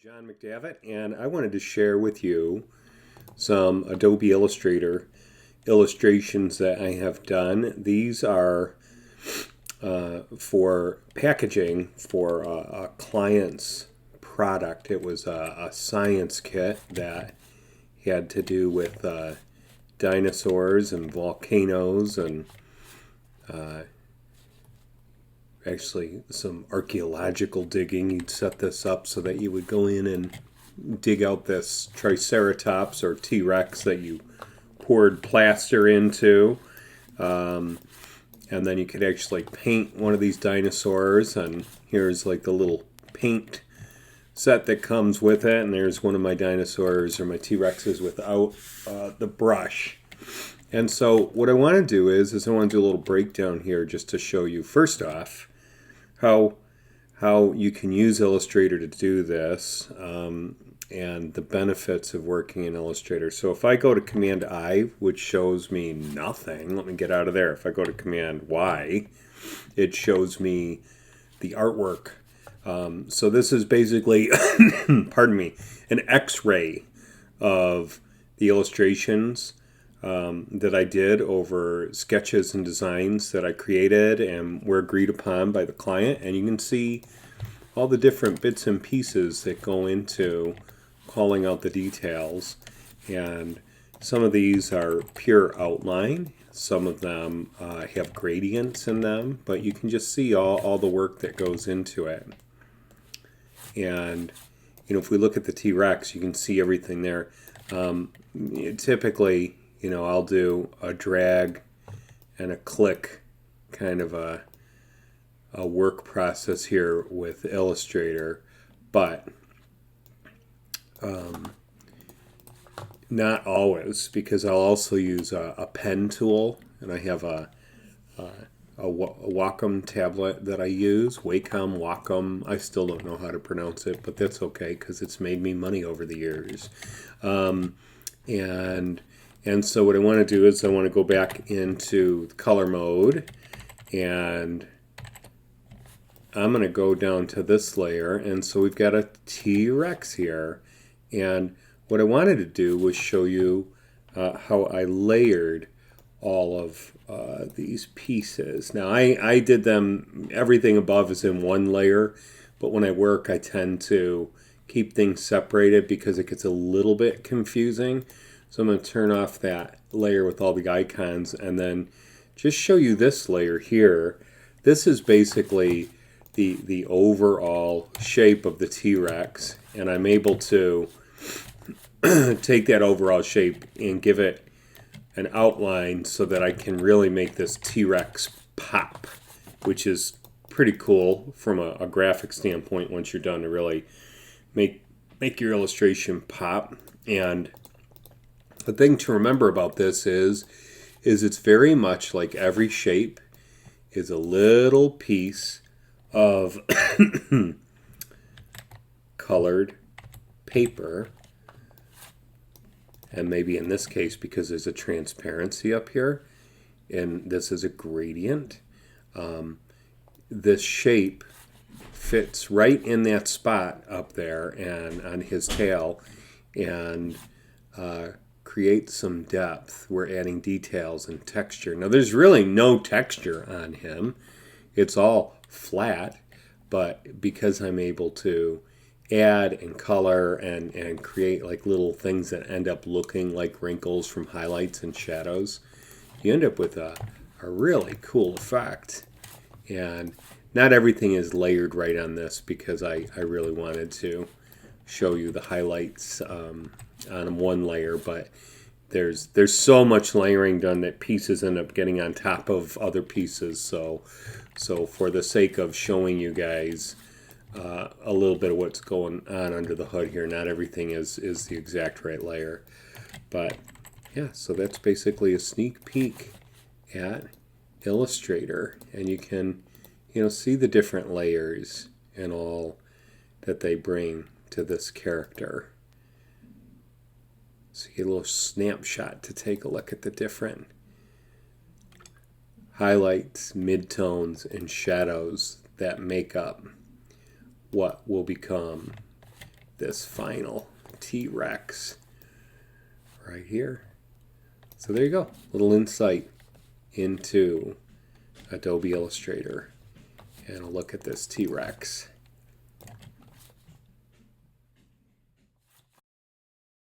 John McDavitt, and I wanted to share with you some Adobe Illustrator illustrations that I have done. These are for packaging for a client's product. It was a science kit that had to do with dinosaurs and volcanoes and actually some archaeological digging. You'd set this up so that you would go in and dig out this Triceratops or T-Rex that you poured plaster into. And then you could actually paint one of these dinosaurs. And here's like the little paint set that comes with it. And there's one of my dinosaurs or my T-Rexes without the brush. And so what I want to do is I want to do a little breakdown here just to show you, first off, how you can use Illustrator to do this, and the benefits of working in Illustrator. So if I go to Command I, which shows me nothing, let me get out of there. If I go to Command Y, it shows me the artwork. So this is basically, pardon me, an X-ray of the illustrations that I did over sketches and designs that I created and were agreed upon by the client. And you can see all the different bits and pieces that go into calling out the details. And some of these are pure outline. Some of them have gradients in them, but you can just see all the work that goes into it. And if we look at the T-Rex, you can see everything there. Typically, I'll do a drag and a click kind of a work process here with Illustrator, but not always, because I'll also use a pen tool, and I have a Wacom tablet that I use, Wacom. I still don't know how to pronounce it, but that's okay because it's made me money over the years. And so what I want to do is I want to go back into the color mode, and I'm going to go down to this layer. And so we've got a T-Rex here. And what I wanted to do was show you how I layered all of these pieces. Now I did them, everything above is in one layer, but when I work I tend to keep things separated because it gets a little bit confusing. So I'm going to turn off that layer with all the icons and then just show you this layer here. This is basically the overall shape of the T-Rex, and I'm able to take that overall shape and give it an outline so that I can really make this T-Rex pop, which is pretty cool from a graphic standpoint once you're done to really make your illustration pop. And the thing to remember about this is it's very much like every shape is a little piece of colored paper. And maybe in this case, because there's a transparency up here, and this is a gradient, this shape fits right in that spot up there and on his tail, and create some depth. We're adding details and texture. Now there's really no texture on him. It's all flat, but because I'm able to add and color and create like little things that end up looking like wrinkles from highlights and shadows, you end up with a really cool effect. And not everything is layered right on this because I really wanted to show you the highlights on one layer, but there's so much layering done that pieces end up getting on top of other pieces. So for the sake of showing you guys a little bit of what's going on under the hood here, not everything is the exact right layer. But yeah, so that's basically a sneak peek at Illustrator, and you can see the different layers and all that they bring to this character. So you get a little snapshot to take a look at the different highlights, midtones, and shadows that make up what will become this final T-Rex right here. So there you go, little insight into Adobe Illustrator and a look at this T-Rex.